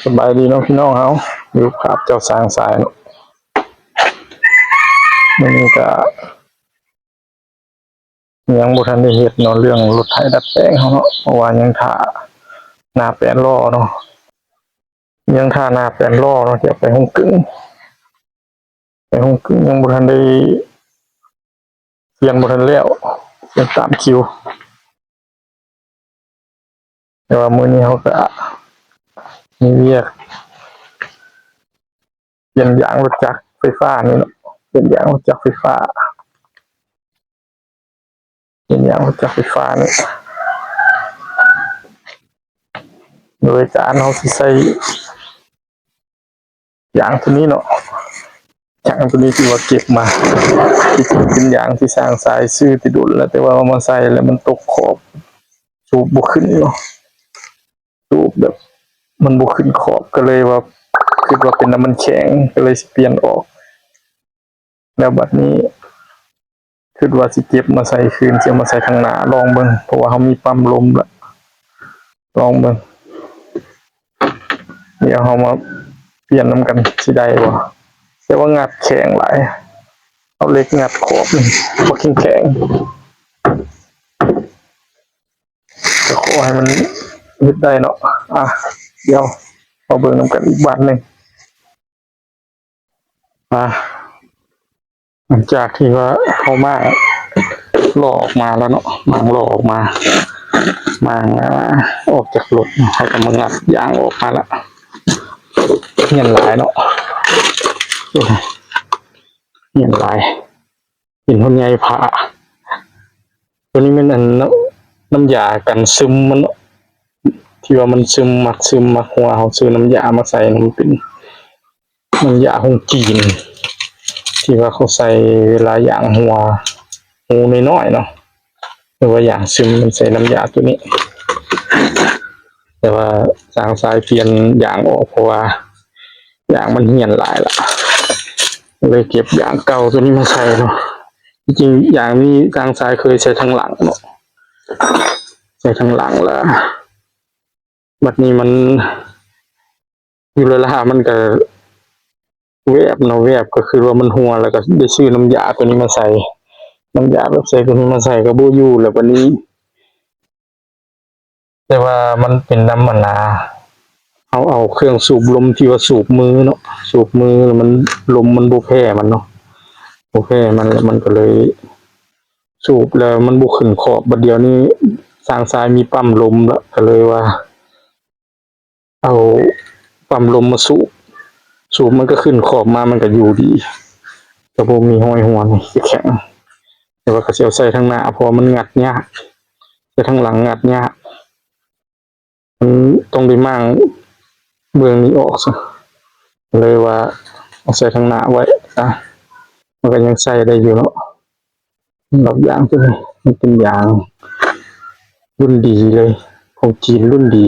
สบายดีน้องพี่น้องเฮาอยู่ภาพเจ้าสางสายเนาะมันนี้ก็ยังบ่ทันได้เฮ็ดเนาะเรื่องรถไถดัดแปลงเฮาเนาะเพราะว่ายังท่าหน้าแปลนล้อเนาะยังท่าหน้าแปลนล้อเนาะจะไปห้องกึ่งยังบ่ทันได้เปลี่ยนบ่ทันแล้วยังตามคิวแต่ว่ามื้อนี้เฮาก็มีเวียกเปลี่ยนยางรถจักรไฟฟ้านี่เนาะเปลี่ยนยางรถจักรไฟฟ้านี่โดยการเฮาสิใส่ยางตัวนี้เนาะยางตัวนี้ที่ว่าเก็บมาที่เป็นยางที่สร้างสายซื้อที่ดุลแล้วแต่ว่าเอามาใส่แล้วมันตกขอบสูบบ่ขึ้นเนาะสูบแบบมันบ่ขึ้นขอบก็เลยว่าคิดว่าเป็นน้ำมันแข็งก็เลยสิเปลี่ยนออกแล้วบัดนี้คิดว่าสิเก็บมาใส่คืนสิเอามาใส่ทางหน้าลองเบิ่งเพราะว่าเฮามีปั๊มลมแล้วลองเบิ่งเดี๋ยวเฮามาเปลี่ยนนํกันสิได้บ่แต่ว่างัดแข็งหลายเอาเหล็กงัดขอบนี่บ่แข็งก็ขอให้มันเฮ็ดได้เนาะเดี๋ยวมาเบิ่งนํกันอีกบัดนึงหลังจากที่ว่าเขามาหล่อออกมาแล้วเนาะมางหล่อออกมาออกจากรถเขาก็มางัดยางออกมาแล้วเงียนหลายเนาะเงียนหลายเห็นคนใหญ่ผ่าตัวนี้มันน้ำยากันซึมมันที่ว่ามันซึมมักหัวเขาซื้อน้ำยามาใส่มันเป็นน้ำยาของจีนที่ว่าเขาใส่เวลาอย่างหัวหูน้อยๆเนาะหรือว่าอย่างซึมมันใส่น้ำยาตัวนี้แต่ว่าสางสายเปลี่ยนอย่างออกเพราะว่าอย่างมันเหี่ยนหลายละเลยเก็บอย่างเก่าตัวนี้มาใส่เนาะจริงๆอย่างนี้สางสายเคยใส่ทางหลังเนาะใส่ทางหลังแล้วบัดนี้มันอยู่เลยละมันก็แวบก็คือว่ามันหัวแล้วก็ได้ซื้อน้ำยาตัวนี้มาใส่น้ำยาแบบใส่ตัวนี้มาใส่ก็บ่อยู่แล้ววันนี้แต่ว่ามันเป็นน้ำมันเอาเครื่องสูบลมที่ว่าสูบมือเนาะสูบมือแล้วมันลมมันบ่แพ้มันเนาะบ่แพ้มันก็เลยสูบแล้วมันบ่ขึ้นขอบบัดเดี๋ยวนี้ทางซ้ายมีปั๊มลมแล้วก็เลยว่าเอาปั๊มลมมาสูบมันก็ขึ้นขอบมามันก็อยู่ดีแต่บ่มีห้อยหัวนี่แข็งแต่ว่าก็สิเอาใส่ทางหน้าเพราะมันงัดยากแต่ทางหลังงัดยากมันต้องได้มั่งเบื้องนี้ออกซะเลยว่าเอาใส่ทางหน้าไว้มันก็ยังใส่ได้อยู่เนาะดอกยางตัวนี้มันเป็นยางรุ่นดีเลยของจีนรุ่นดี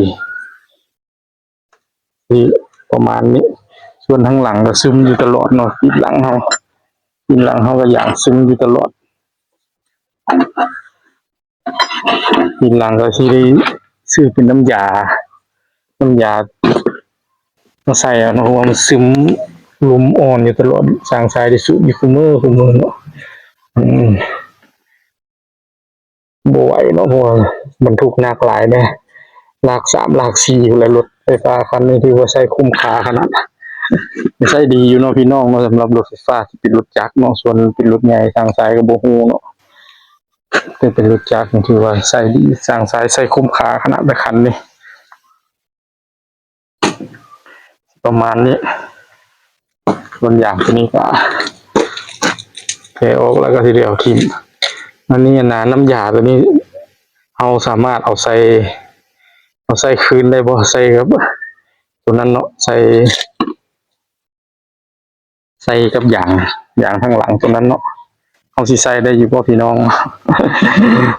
ที่ประมาณนี้ส่วนทางหลังก็ซึมอยู่ตลอดเนาะปิดหลังเฮาก็ยางซึมอยู่ตลอดปิดหลังก็สิได้ซื้อเป็นน้ำยามาใส่เนาะเพราะว่ามันซึมลมอ่อนอยู่ตลอดสางสายได้สูบอยู่คุมื้อเนาะบ่ไหวเนาะเพราะว่าบรรทุกหนักหลายแน่หลาก3หลาก4อยู่แล้วรถไฟฟ้าคันนี้ถือว่าใช้คุ้มค่าขนาดใช้ดีอยู่เนาะพี่น้องเนาะสำหรับรถไฟฟ้าที่เป็นรถจักรเนาะส่วนเป็นรถใหญ่สางสายก็บ่ฮู้เนาะแต่เป็นรถจักรนี่ถือว่าใช้ดีสางสายใช้คุ้มค่าขนาดคันนี้ประมาณนี้ส่วนอย่างตัวนี้ก็เทออกแล้วก็ทีเดียวทิ้งอันนี้น้ำยาตัวนี้เอาสามารถเอาใส่คืนได้บ่ใส่ครับตัวนั้นเนาะใส่กับอย่างข้างหลังตัวนั้นเนาะเอาสิใส่ได้อยู่บ่พี่น้อง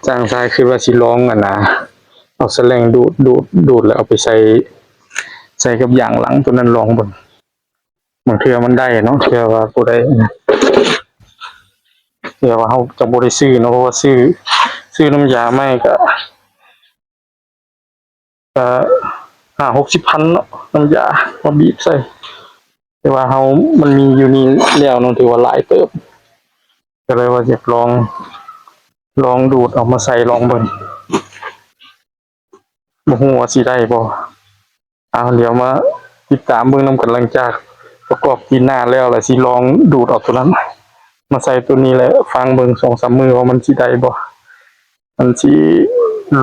จ้างชายคือว่าสิลองนะเอาแสลงดูดแล้วเอาไปใส่กับอย่างหลังตัวนั้นลองเบิ่งบางเทื่อมันได้เนาะเทื่อว่าบ่ได้เทื่อว่าเฮาจะบ่ได้ซื้อเนาะเพราะว่าซื้อน้ำยาใหม่ก็ 50-60 พันเนาะน้ำยามาบีบใส่แต่ว่ามันมีอยู่นี่แล้วเนาะถือว่าหลายเติบก็เลยว่าอยากลองดูดออกมาใส่ลองเบิ่งบ่ฮู้ว่าสิได้บ่เอาเดี๋ยวมาติดตามเบิ่งนำกันหลังจากประกอบกินหน้าแล้วล่ะสิลองดูดออกตัวนั้นมาใส่ตัวนี้แล้วฟังเบิ่ง2-3มื้อว่ามันสิได้บ่มันสิ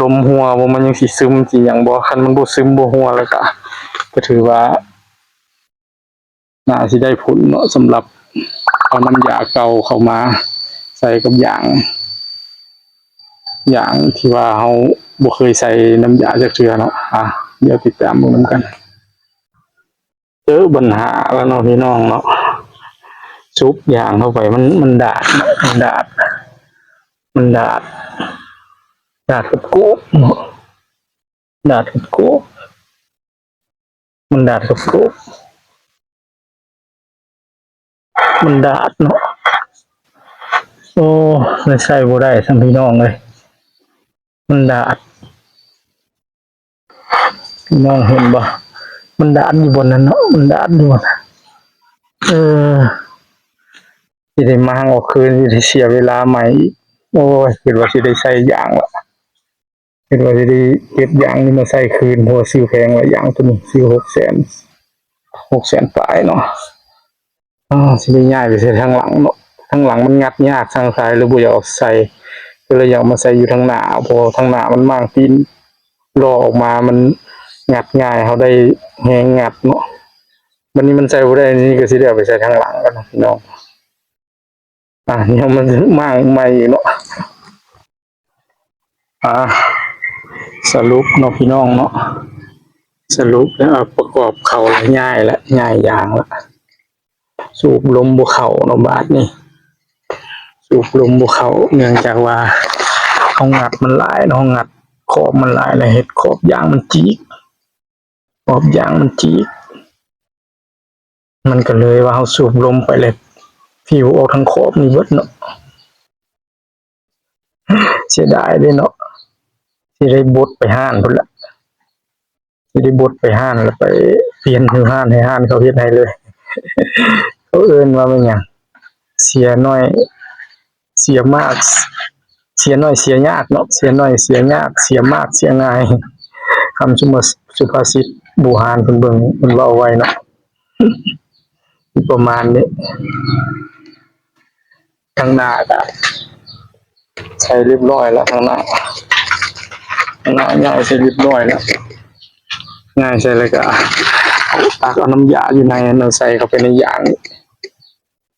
ลมหัวบ่มันยังสิซึมสิหยังบ่คันมันบ่ซึมบ่หัวแล้วก็ถือว่าน่าสิได้ผลเนาะสำหรับเอาน้ำยาเก่าเข้ามาใส่กับอย่างที่ว่าเราบ่เคยใส่น้ำยาจักเทื่อเนาะเดี๋ยวติดตามเบิ่งนำกันเจอปัญหาแล้วเนาะพี่น้องเนาะซุบยางเข้าไปมันดาดกับโก๊กเนาะดาดกับโก๊กมันดาดกับโก๊กมันดาดเนาะโอ้เลยใส่บ่ได้ทั้งพี่น้องเลยมันดาดพี่น้องเห็นบ่มันดาดอยู่บนนั้นเนาะมันดาดอยู่นะสิได้มาเอาคืนสิได้เสียเวลาใหม่โอ้ยคิดว่าสิได้ใส่ยางละคิดว่าสิได้เก็บยางนี่มาใส่คืนเพราะว่าซื้อแพงว่ายางตัวนี้ซื้อ600,000ปลายเนาะสิได้ย้ายไปใส่ทางหลังเนาะทางหลังมันงัดยากทางซ้ายหรือบ่อยากเอาใส่ก็เลยอยากมาใส่อยู่ทางหน้าเพราะทางหน้ามันมางตีนรอออกมามันงัดง่ายเขาได้แฮงงัดเนาะวันนี้มันใส่บ่ได้นี่ก็สิได้เอาไปใส่ทางหลังกันเนาะพี่น้องเนี่ยมันมากใหม่เนาะสรุปเนาะพี่น้องเนาะสรุปแล้วประกอบเขาง่ายละง่ายอย่างละสูบลมบ่เข้าเนาะบาดนี้สูบลมบ่เข้าเนื่องจากว่าเขางัดมันหลายเนาะงัดขอบมันหลายแล้วเฮ็ดขอบยางมันจีกขอบยางมันจีกมันก็เลยว่าเขาสูบลมไปเลยผิวออกทั้งขอบนี่เบิดเนาะเสียดายเด้เนาะสิได้บดไปห้านพุ่นละสิได้บดไปห้านแล้วไปเปลี่ยนอยู่ห้านให้ห้านเขาเฮ็ดให้เลยเขาเอิ้นว่ามันหยังเสียน้อยเสียมากเสียน้อยเสียยากเนาะเสียน้อยเสียยากเสียมากเสียง่ายคำสุภาษิตโบราณเพิ่นเบิ่งเพิ่นเว้าไว้เนาะประมาณนี้ทางหน้าก็ใช้เรียบร้อยแล้วทางหน้าง่ายใช้เรียบร้อยแล้วง่ายใช่เลยก็ตักเอาน้ำยาอยู่ในนั้นใส่เข้าไปในยาง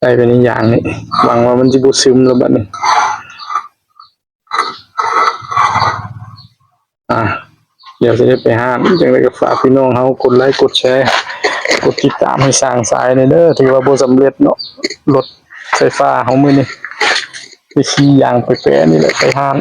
ใส่ไปในยางนี่หวังว่ามันจะบ่ซึมแล้วบัดนี้เดี๋ยวจะได้ไปห้ามจังได๋ก็ฝากพี่น้องเฮากดไลค์กดแชร์กดติดตามให้สร้างสายในเด้อถือว่าบ่สำเร็จเนาะรถไฟฟ้าเฮามื้อนี้ไปขี่ยางไปแปรนี่แหละไปห้าม